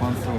500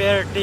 BRT